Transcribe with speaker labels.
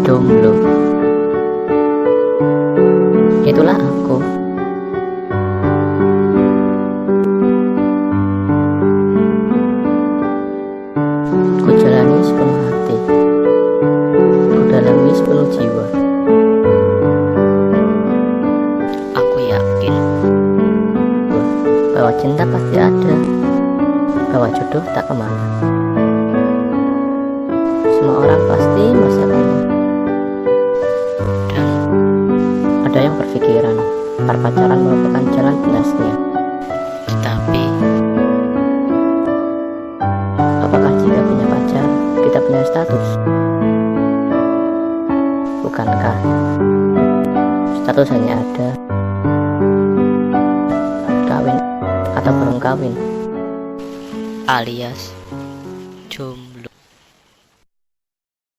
Speaker 1: Jomblo. Itulah aku. Ku jalani sepenuh hati, ku dalami sepenuh jiwa. Aku yakin bahwa cinta pasti ada, bahwa jodoh tak kemana. Semua orang pasti masih akan, dan ada yang berpikiran perpacaran merupakan jalan pintasnya. Tetapi apakah jika punya pacar kita punya status? Bukankah status hanya ada kawin atau belum kawin, alias